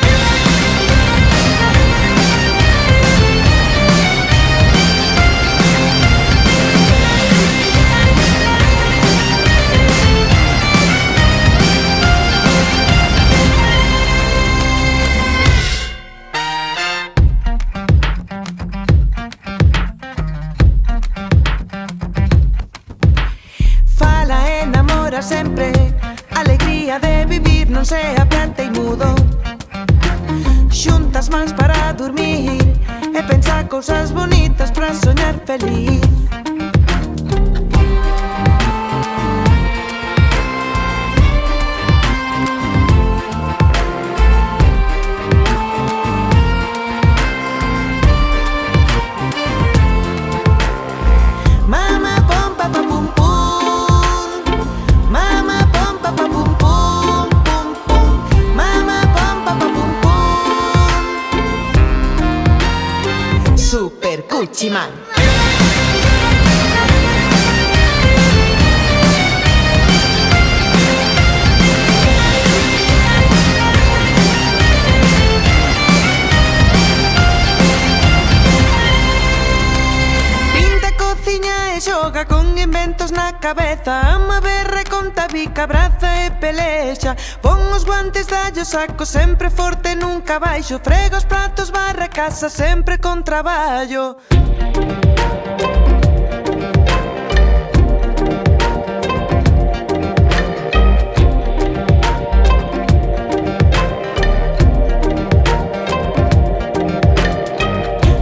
Sempre alegría de vivir, non se aplanta e mudo. Xuntas mans para dormir e pensar cousas bonitas para soñar feliz. Cuchiman. Pinta, cociña e xoga con inventos na cabeza. Ama berre, conta, bica, abraza e pelexa. Pon os guantes, dallo saco, sempre forte, nunca baixo. Frega os pratos, barra a casa, sempre con traballo.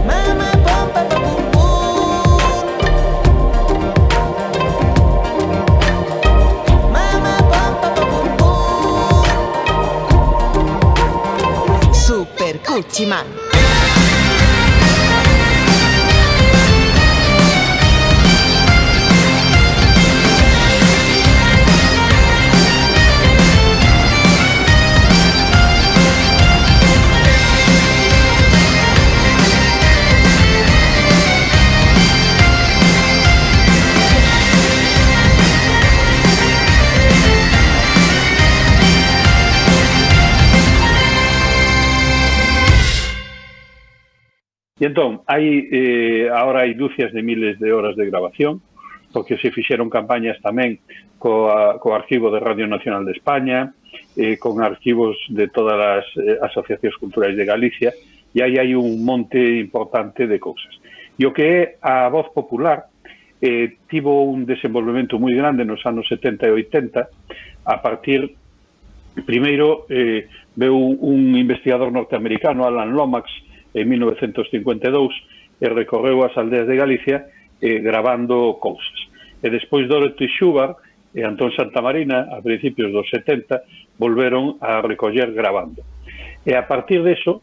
Mama, pom, pa, pa, pum, pum. Mama, pom, pa, pa, pum, pum. Super Cuchiman. E entón, agora hai dúcias de miles de horas de grabación, porque se fixeron campañas tamén co arquivo de Radio Nacional de España, con arquivos de todas as asociacións culturais de Galicia, e aí hai un monte importante de cousas. E o que é a voz popular tivo un desenvolvemento moi grande nos anos 70 e 80, a partir, primeiro, veu un investigador norteamericano, Alan Lomax, en 1952, e recorreu as aldeas de Galicia gravando cousas. E despois Dorothy Schubart e Antón Santamarina, a principios dos 70, volveron a recoller gravando. E a partir deso,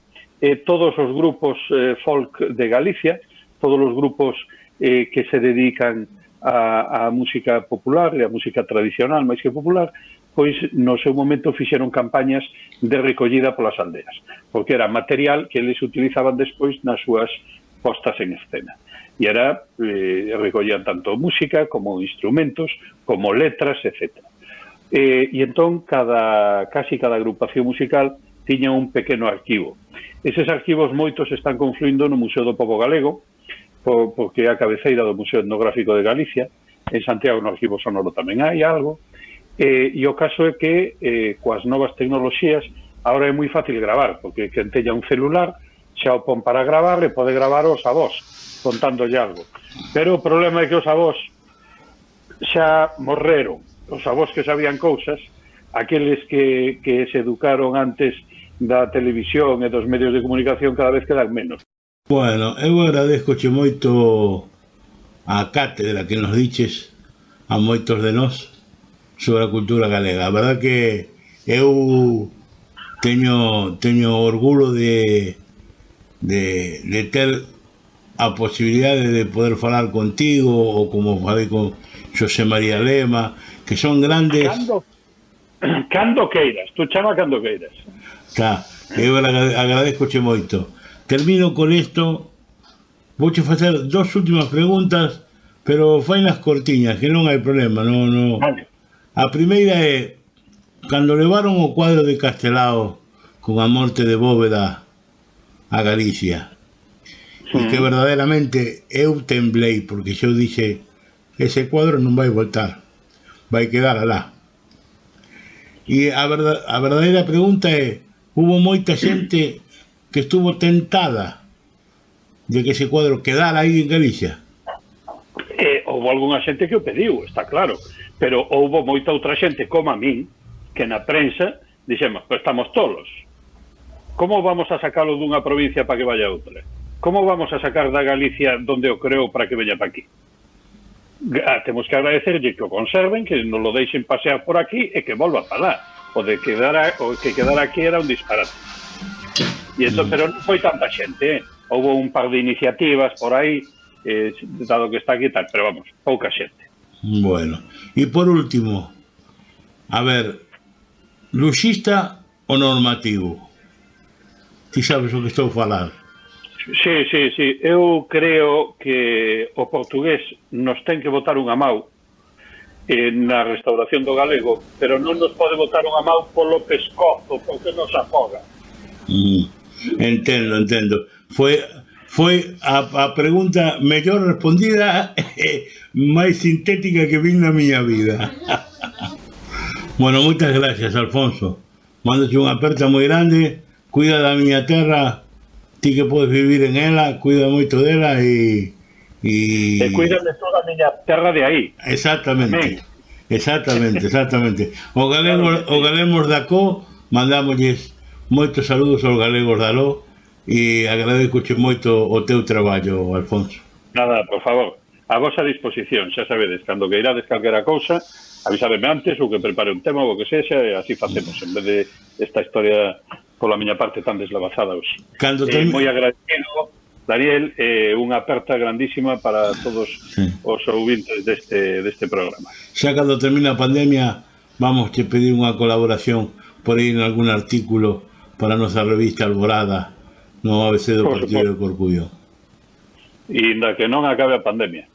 todos os grupos folk de Galicia, todos os grupos que se dedican a música popular e a música tradicional, máis que popular, pois no seu momento fixeron campañas de recollida polas aldeas, porque era material que eles utilizaban despois nas súas postas en escena. E era, recollían tanto música como instrumentos, como letras, etc. E entón, casi cada agrupación musical tiña un pequeno arquivo. Eses arquivos moitos están confluindo no Museo do Pobo Galego, porque é a cabeceira do Museo Etnográfico de Galicia. En Santiago no arquivo sonoro tamén hai algo. E o caso é que coas novas tecnoloxías agora é moi fácil gravar, porque quen teña un celular xa o pon para gravar e pode gravar os avós contándolle algo. Pero o problema é que os avós xa morreron, os avós que sabían cousas, aqueles que se educaron antes da televisión e dos medios de comunicación cada vez quedan menos. Bueno, eu agradezcoche moito a cátedra que nos diches a moitos de nós sobre a cultura galega. A verdad que eu teño orgullo de ter a posibilidade de poder falar contigo, ou como falei con Xosé María Lema, que son grandes... Cando queiras, tú chama cando queiras. Tá, eu agradezcoche moito. Termino con isto. Vouche facer dos últimas preguntas, pero fainas cortiñas, que non hai problema, non. Vale. A primeira é, cando levaron o cuadro de Castelao con a morte de Bóveda a Galicia, e que verdadeiramente eu temblei, porque eu dixe, ese cuadro non vai voltar, vai quedar alá. E a verdadeira pregunta é, hubo moita xente que estuvo tentada de que ese cuadro quedara aí en Galicia? Houve algunha xente que o pediu, está claro, pero houve moita outra xente como a min, que na prensa dixemos, pero estamos tolos, como vamos a sacalo dunha provincia para que vaya a outra? Como vamos a sacar da Galicia donde o creo para que veña para aquí? Temos que agradecerlle que o conserven, que nos lo deixen pasear por aquí e que volva para lá. O que quedara aquí era un disparate. E entón, pero non foi tanta xente, houve un par de iniciativas por aí, dado que está aquí tal, pero vamos, pouca xente. Bueno, e por último, a ver, luxista ou normativo? Ti sabes o que estou a falar? Sí. Eu creo que o portugués nos ten que botar unha mau na restauración do galego, pero non nos pode botar unha mau polo pescozo, porque nos afoga. Entendo. Foi a pregunta mellor respondida máis sintética que vin na miña vida. Bueno, moitas gracias, Alfonso. Mándote unha aperta moi grande, cuida da miña terra, ti que podes vivir en ela, cuida moito dela e cuida de toda a miña terra de aí. Exactamente. Os galegos da CO mandámosles moitos saludos aos galegos da LO e agradecoche moito o teu traballo, Alfonso. Nada, por favor, a vosa disposición, xa sabedes, cando que irades calquera cousa, avisademe antes ou que prepare un tema ou que sexa, e así facemos, en vez de esta historia pola miña parte tan deslavazada hoxe. Moi agradecido, Daniel, unha aperta grandísima para todos os ouvintes deste programa. Xa cando termina a pandemia, vamos te pedir unha colaboración por aí en algún artículo para a nosa revista Alborada no ABC do Partido de Corcubión. E inda que non acabe a pandemia.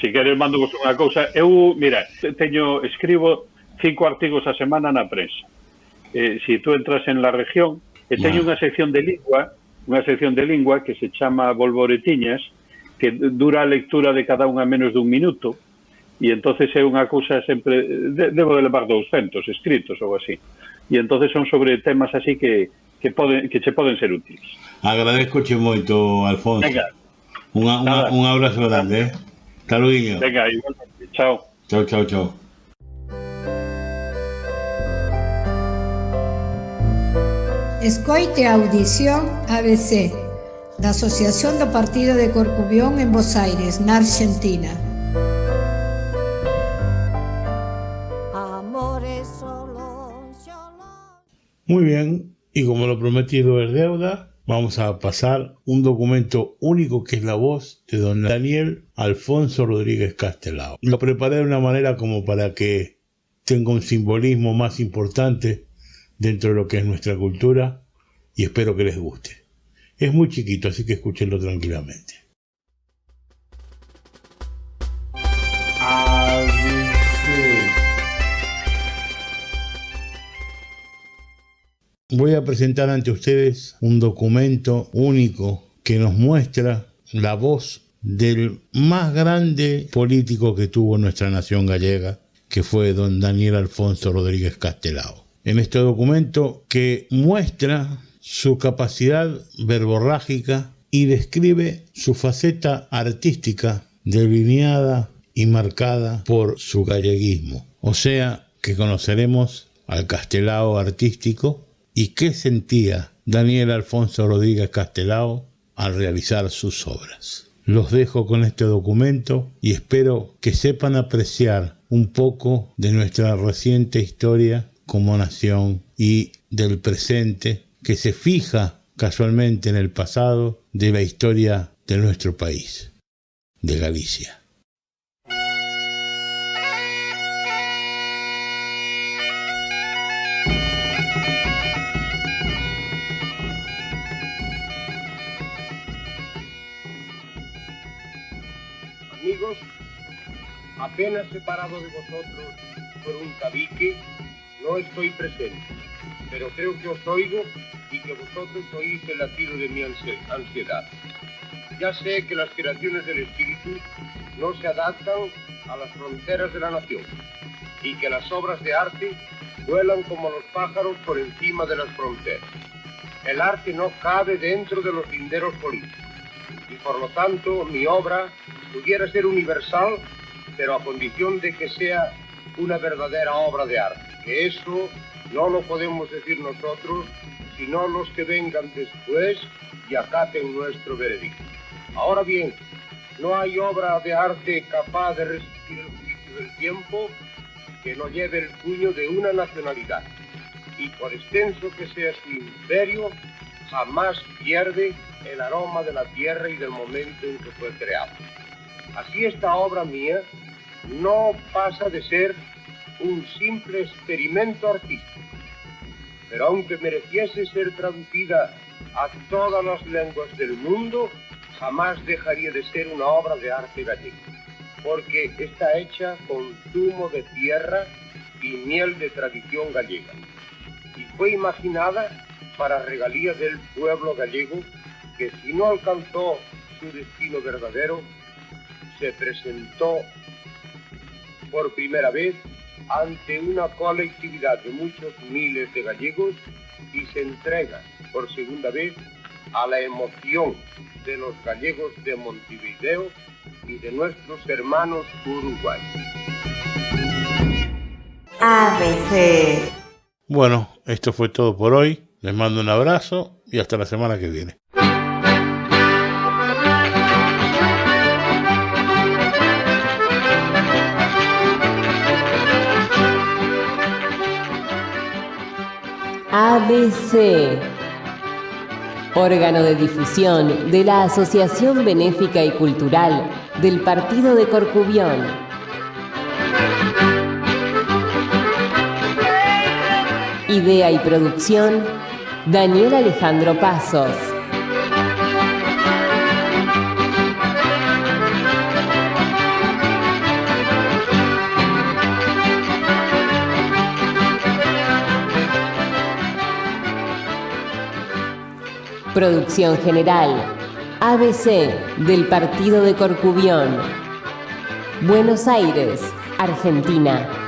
Si queres, mando vos unha cousa. Eu, mira, escribo 5 artigos a semana na prensa. Si tú entras en La Región, teño unha sección de lingua que se chama Volvoretiñas, que dura a lectura de cada unha menos dun minuto, e entonces é unha cousa sempre, debo de levar 200 escritos ou así, e entonces son sobre temas así que che poden ser útiles. Agradezcoche moito, Alfonso. Venga. Un abrazo grande, Hasta luego. Venga, igualmente. Chao. Chao. Escoite a audición ABC da Asociación do Partido de Corcubión en Buenos Aires, na Argentina. Muy bien, y como lo prometido es deuda, vamos a pasar un documento único que es la voz de don Daniel Alfonso Rodríguez Castelao. Lo preparé de una manera como para que tenga un simbolismo más importante dentro de lo que es nuestra cultura, y espero que les guste. Es muy chiquito, así que escúchenlo tranquilamente. Voy a presentar ante ustedes un documento único que nos muestra la voz del más grande político que tuvo nuestra nación gallega, que fue don Daniel Alfonso Rodríguez Castelao. En este documento que muestra su capacidad verborrágica y describe su faceta artística delineada y marcada por su galleguismo. O sea que conoceremos al Castelao artístico y qué sentía Daniel Alfonso Rodríguez Castelao al realizar sus obras. Los dejo con este documento y espero que sepan apreciar un poco de nuestra reciente historia como nación y del presente que se fija casualmente en el pasado de la historia de nuestro país, de Galicia. Amigos, apenas separado de vosotros por un tabique, no estoy presente, pero creo que os oigo y que vosotros oís el latido de mi ansiedad. Ya sé que las creaciones del espíritu no se adaptan a las fronteras de la nación y que las obras de arte vuelan como los pájaros por encima de las fronteras. El arte no cabe dentro de los linderos políticos y por lo tanto mi obra pudiera ser universal, pero a condición de que sea una verdadera obra de arte. Que eso no lo podemos decir nosotros, sino los que vengan después y acaten nuestro veredicto. Ahora bien, no hay obra de arte capaz de resistir el juicio del tiempo que no lleve el puño de una nacionalidad. Y por extenso que sea su imperio, jamás pierde el aroma de la tierra y del momento en que fue creado. Así esta obra mía no pasa de ser un simple experimento artístico, pero aunque mereciese ser traducida a todas las lenguas del mundo, jamás dejaría de ser una obra de arte gallega, porque está hecha con zumo de tierra y miel de tradición gallega, y fue imaginada para regalía del pueblo gallego, que si no alcanzó su destino verdadero, se presentó por primera vez ante una colectividad de muchos miles de gallegos y se entrega por segunda vez a la emoción de los gallegos de Montevideo y de nuestros hermanos uruguayos. ABC. Bueno, esto fue todo por hoy. Les mando un abrazo y hasta la semana que viene. ABC, órgano de difusión de la Asociación Benéfica y Cultural del Partido de Corcubión. Idea y producción, Daniel Alejandro Pasos. Producción general, ABC del Partido de Corcubión. Buenos Aires, Argentina.